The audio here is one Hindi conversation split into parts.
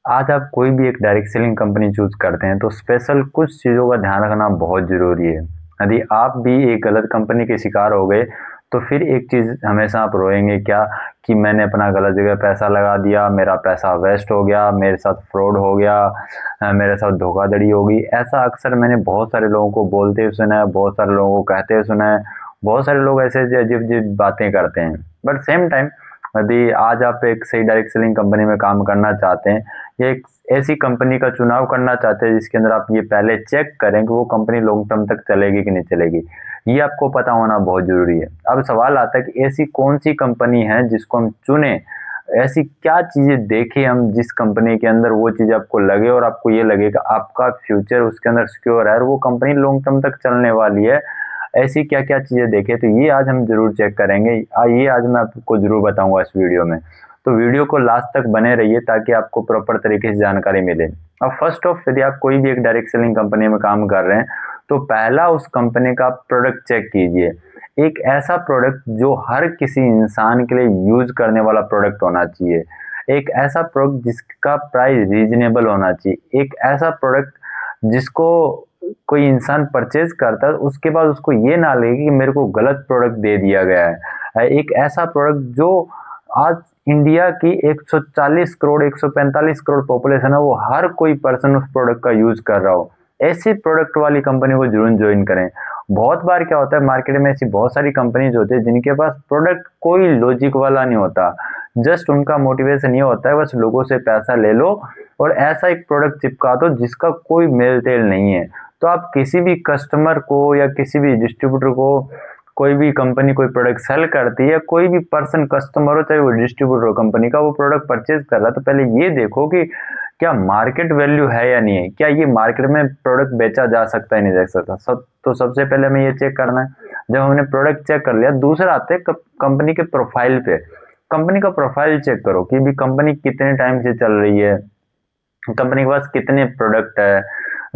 आज आप कोई भी एक डायरेक्ट सेलिंग कंपनी चूज़ करते हैं तो स्पेशल कुछ चीज़ों का ध्यान रखना बहुत ज़रूरी है। यदि आप भी एक गलत कंपनी के शिकार हो गए तो फिर एक चीज़ हमेशा आप रोएँगे क्या कि मैंने अपना गलत जगह पैसा लगा दिया, मेरा पैसा वेस्ट हो गया, मेरे साथ फ्रॉड हो गया, मेरे साथ धोखाधड़ी हो गई। ऐसा अक्सर मैंने बहुत सारे लोगों को बोलते हुए सुना है, बहुत सारे लोगों को कहते हुए सुना है, बहुत सारे लोग ऐसे अजीब-अजीब बातें करते हैं। बट सेम टाइम यदि आज आप एक सही डायरेक्ट सेलिंग कंपनी में काम करना चाहते हैं, या एक ऐसी कंपनी का चुनाव करना चाहते हैं जिसके अंदर आप ये पहले चेक करें कि वो कंपनी लॉन्ग टर्म तक चलेगी कि नहीं चलेगी, ये आपको पता होना बहुत ज़रूरी है। अब सवाल आता है कि ऐसी कौन-सी कंपनी है जिसको हम चुनें? ऐसी क्या चीज़ें देखें हम जिस कंपनी के अंदर वो चीज़ आपको लगे और आपको ये लगे कि आपका फ्यूचर उसके अंदर सिक्योर है और वो कंपनी लॉन्ग टर्म तक चलने वाली है। ऐसी क्या-क्या चीज़ें देखें, तो ये आज हम ज़रूर चेक करेंगे। ये आज मैं आपको ज़रूर बताऊँगा इस वीडियो में। तो वीडियो को लास्ट तक बने रहिए ताकि आपको प्रॉपर तरीके से जानकारी मिले। अब फर्स्ट ऑफ यदि आप कोई भी एक डायरेक्ट सेलिंग कंपनी में काम कर रहे हैं, तो पहला उस कंपनी का प्रोडक्ट चेक कीजिए। एक ऐसा प्रोडक्ट जो हर किसी इंसान के लिए यूज़ करने वाला प्रोडक्ट होना चाहिए। एक ऐसा प्रोडक्ट जिसका प्राइस रीज़नेबल होना चाहिए। एक ऐसा प्रोडक्ट जिसको कोई इंसान परचेज़ करता है, उसके बाद उसको ये ना लगे कि मेरे को गलत प्रोडक्ट दे दिया गया है। एक ऐसा प्रोडक्ट जो आज इंडिया की 140 करोड़ 145 करोड़ पॉपुलेशन है, वो हर कोई पर्सन उस प्रोडक्ट का यूज़ कर रहा हो। ऐसी प्रोडक्ट वाली कंपनी को ज़रूर जॉइन करें। बहुत बार क्या होता है मार्केट में ऐसी बहुत सारी कंपनीज़ होती है जिनके पास प्रोडक्ट कोई लॉजिक वाला नहीं होता। जस्ट उनका मोटिवेशन ये होता है बस लोगों से पैसा ले लो और ऐसा एक प्रोडक्ट चिपका दो जिसका कोई मेल-तेल नहीं है। तो आप किसी भी कस्टमर को या किसी भी डिस्ट्रीब्यूटर को कोई भी कंपनी कोई प्रोडक्ट सेल करती है, कोई भी पर्सन कस्टमर हो चाहे वो डिस्ट्रीब्यूटर हो कंपनी का, वो प्रोडक्ट परचेज कर रहा है तो पहले ये देखो कि क्या मार्केट वैल्यू है या नहीं है, क्या ये मार्केट में प्रोडक्ट बेचा जा सकता है नहीं जा सकता। तो सबसे पहले हमें ये चेक करना है। जब हमने प्रोडक्ट चेक कर लिया, दूसरा आता है कंपनी के प्रोफाइल पे। कंपनी का प्रोफाइल चेक करो कि भी कंपनी कितने टाइम से चल रही है, कंपनी के पास कितने प्रोडक्ट है,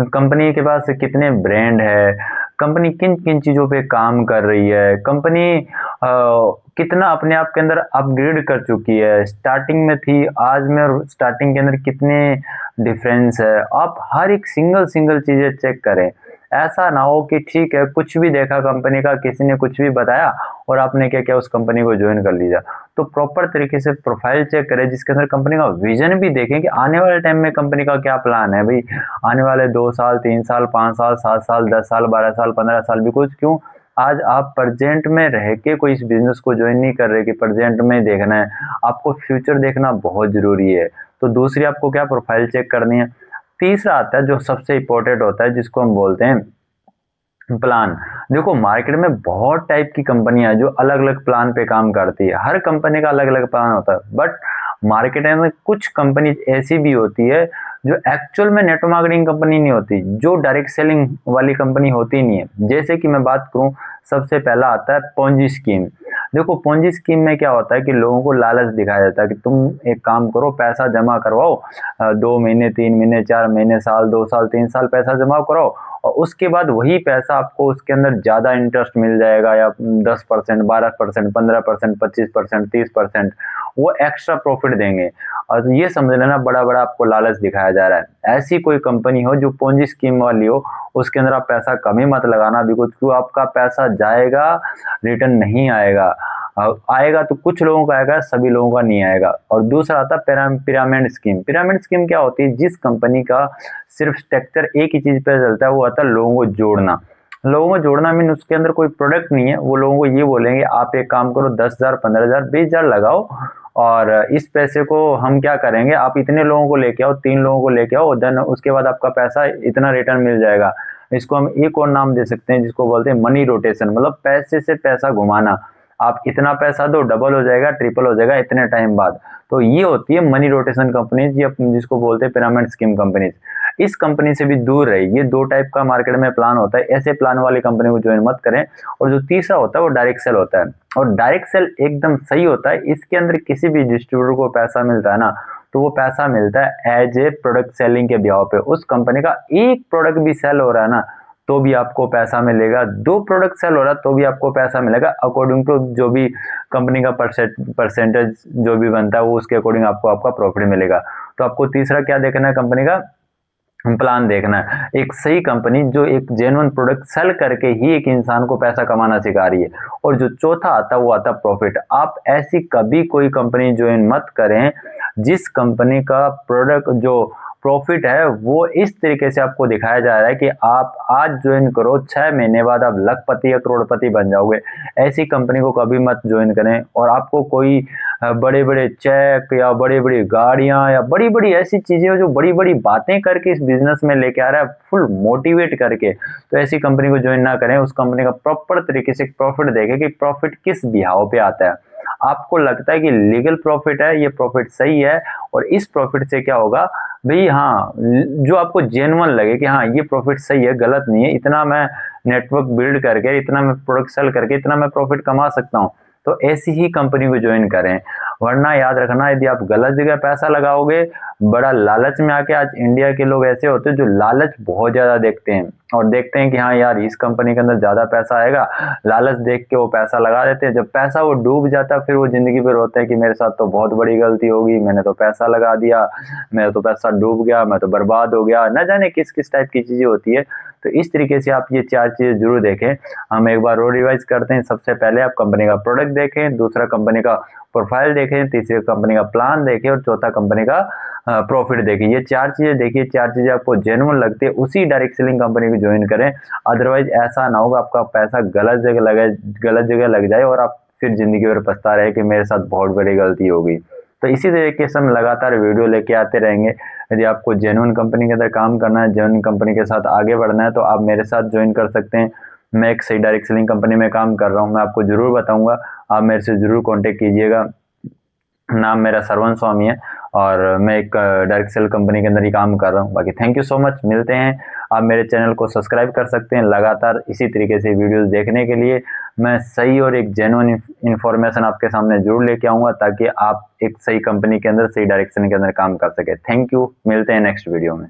कंपनी के पास कितने ब्रांड है, कंपनी किन किन चीज़ों पे काम कर रही है, कंपनी कितना अपने आप के अंदर अपग्रेड कर चुकी है, स्टार्टिंग में थी आज में और स्टार्टिंग के अंदर कितने डिफरेंस है। आप हर एक सिंगल सिंगल चीज़ें चेक करें। ऐसा ना हो कि ठीक है कुछ भी देखा कंपनी का, किसी ने कुछ भी बताया और आपने क्या किया उस कंपनी को ज्वाइन कर लिया। तो प्रॉपर तरीके से प्रोफाइल चेक करें जिसके अंदर कंपनी का विजन भी देखें कि आने वाले टाइम में कंपनी का क्या प्लान है भाई। आने वाले 2 साल 3 साल 5 साल 7 साल 10 साल 12 साल 15 साल भी कुछ क्यों, आज आप प्रेजेंट में रह के कोई इस बिजनेस को ज्वाइन नहीं कर रहे कि प्रेजेंट में देखना है, आपको फ्यूचर देखना बहुत जरूरी है। तो दूसरी आपको क्या प्रोफाइल चेक करनी है। तीसरा आता है जो सबसे इंपॉर्टेंट होता है जिसको हम बोलते हैं प्लान। देखो मार्केट में बहुत टाइप की कंपनियां हैं जो अलग अलग प्लान पे काम करती है, हर कंपनी का अलग अलग प्लान होता है। बट मार्केट में कुछ कंपनी ऐसी भी होती है जो एक्चुअल में नेटवर्क मार्केटिंग कंपनी नहीं होती, जो डायरेक्ट सेलिंग वाली कंपनी होती नहीं है। जैसे कि मैं बात करूं, सबसे पहला आता है पोंजी स्कीम। देखो पोंजी स्कीम में क्या होता है कि लोगों को लालच दिखाया जाता है कि तुम एक काम करो, पैसा जमा करवाओ, 2 महीने 3 महीने 4 महीने साल 2 साल 3 साल पैसा जमा करो और उसके बाद वही पैसा आपको उसके अंदर ज़्यादा इंटरेस्ट मिल जाएगा, या 10% 12% 15% 25% 30% वो एक्स्ट्रा प्रॉफिट देंगे। और ये समझ लेना बड़ा बड़ा आपको लालच दिखाया जा रहा है। ऐसी कोई कंपनी हो जो पोंजी स्कीम वाली हो, उसके अंदर आप पैसा कम ही मत लगाना, बिकॉज क्यों आपका पैसा जाएगा, रिटर्न नहीं आएगा। आएगा तो कुछ लोगों का आएगा, सभी लोगों का नहीं आएगा। और दूसरा आता है पिरामिड स्कीम। पिरामिड स्कीम क्या होती है, जिस कंपनी का सिर्फ स्ट्रक्चर एक ही चीज पे चलता है, वो आता है लोगों को जोड़ना। लोगों को जोड़ना मीन उसके अंदर कोई प्रोडक्ट नहीं है, वो लोगों को ये बोलेंगे आप एक काम करो 10,000 15,000 20,000 लगाओ और इस पैसे को हम क्या करेंगे, आप इतने लोगों को लेके आओ, 3 लोगों को लेके आओ, देन उसके बाद आपका पैसा इतना रिटर्न मिल जाएगा। इसको हम एक और नाम दे सकते हैं जिसको बोलते हैं मनी रोटेशन, मतलब पैसे से पैसा घुमाना। आप इतना पैसा दो, डबल हो जाएगा ट्रिपल हो जाएगा इतने टाइम बाद। तो ये होती है मनी रोटेशन कंपनीज, या जिसको बोलते हैं पिरामिड स्कीम कंपनीज। इस कंपनी से भी दूर रहे। ये दो टाइप का मार्केट में प्लान होता है, ऐसे प्लान वाली कंपनी को ज्वाइन मत करें। और जो तीसरा होता है वो डायरेक्ट सेल होता है, और डायरेक्ट सेल एकदम सही होता है। इसके अंदर किसी भी डिस्ट्रीब्यूटर को पैसा मिलता है ना, तो वो पैसा मिलता है एज ए प्रोडक्ट सेलिंग के ब्याह पे। उस कंपनी का एक प्रोडक्ट भी सेल हो रहा है ना, तो भी आपको पैसा मिलेगा। 2 प्रोडक्ट सेल हो रहा है तो भी आपको पैसा मिलेगा, अकॉर्डिंग टू जो भी कंपनी का परसेंटेज जो भी बनता है वो उसके अकॉर्डिंग आपको आपका प्रॉफिट मिलेगा। तो आपको तीसरा क्या देखना है, कंपनी का प्लान देखना है। एक सही कंपनी जो एक जेन्युइन प्रोडक्ट सेल करके ही एक इंसान को पैसा कमाना सिखा रही है। और जो चौथा आता है वो आता है प्रॉफिट। आप ऐसी कभी कोई कंपनी ज्वाइन मत करें जिस कंपनी का प्रोडक्ट जो प्रॉफिट है वो इस तरीके से आपको दिखाया जा रहा है कि आप आज ज्वाइन करो, 6 महीने बाद आप लखपति या करोड़पति बन जाओगे। ऐसी कंपनी को कभी मत ज्वाइन करें। और आपको कोई बड़े बड़े चेक या बड़ी बड़ी गाड़ियां या बड़ी बड़ी ऐसी चीजें जो बड़ी बड़ी बातें करके इस बिजनेस में लेके आ रहा है फुल मोटिवेट करके, तो ऐसी कंपनी को ज्वाइन ना करें। उस कंपनी का प्रॉपर तरीके से प्रॉफिट देखें कि प्रॉफिट किस बिहाव पे आता है। आपको लगता है कि लीगल प्रॉफिट है, ये प्रॉफिट सही है, और इस प्रॉफिट से क्या होगा भाई, हाँ जो आपको जेन्युइन लगे कि हाँ ये प्रॉफिट सही है, गलत नहीं है, इतना मैं नेटवर्क बिल्ड करके, इतना मैं प्रोडक्ट सेल करके इतना मैं प्रॉफिट कमा सकता हूँ, तो ऐसी ही कंपनी को ज्वाइन करें। वरना याद रखना, यदि आप गलत जगह पैसा लगाओगे, बड़ा लालच में आके, आज इंडिया के लोग ऐसे होते हैं जो लालच बहुत ज्यादा देखते हैं और देखते हैं कि हाँ यार इस कंपनी के अंदर ज्यादा पैसा आएगा, लालच देख के वो पैसा लगा देते हैं। जब पैसा वो डूब जाता है फिर वो जिंदगी भर होता है कि मेरे साथ तो बहुत बड़ी गलती होगी, मैंने तो पैसा लगा दिया, मेरा तो पैसा डूब गया, मैं तो बर्बाद हो गया, न जाने किस किस टाइप की चीजें होती है। तो इस तरीके से आप ये 4 चीजें जरूर देखें। हम एक बार और रिवाइज करते हैं। सबसे पहले आप कंपनी का प्रोडक्ट देखें, दूसरा कंपनी का प्रोफाइल देखें, तीसरी कंपनी का प्लान देखें और चौथा कंपनी का प्रॉफिट देखें। ये 4 चीजें देखिए, 4 चीजें आपको जेन्युइन लगती है उसी डायरेक्ट सेलिंग कंपनी को ज्वाइन करें। अदरवाइज ऐसा ना होगा आपका पैसा गलत जगह लग जाए और आप फिर जिंदगी भर पछता रहे कि मेरे साथ बहुत बड़ी गलती हो गई। तो इसी तरीके से हम लगातार वीडियो लेके आते रहेंगे। यदि आपको जेन्युइन कंपनी के अंदर काम करना है, जेन्युइन कंपनी के साथ आगे बढ़ना है, तो आप मेरे साथ ज्वाइन कर सकते हैं। मैं एक सही डायरेक्ट सेलिंग कंपनी में काम कर रहा हूँ, मैं आपको जरूर बताऊंगा, आप मेरे से जरूर कॉन्टेक्ट कीजिएगा। नाम मेरा सरवन स्वामी है और मैं एक डायरेक्ट सेल कंपनी के अंदर ही काम कर रहा हूँ। बाकी थैंक यू सो मच, मिलते हैं। आप मेरे चैनल को सब्सक्राइब कर सकते हैं लगातार इसी तरीके से वीडियोस देखने के लिए। मैं सही और एक जेन्युइन इन्फॉर्मेशन आपके सामने जरूर लेके आऊँगा ताकि आप एक सही कंपनी के अंदर, सही डायरेक्शन के अंदर काम कर सके। थैंक यू, मिलते हैं नेक्स्ट वीडियो में।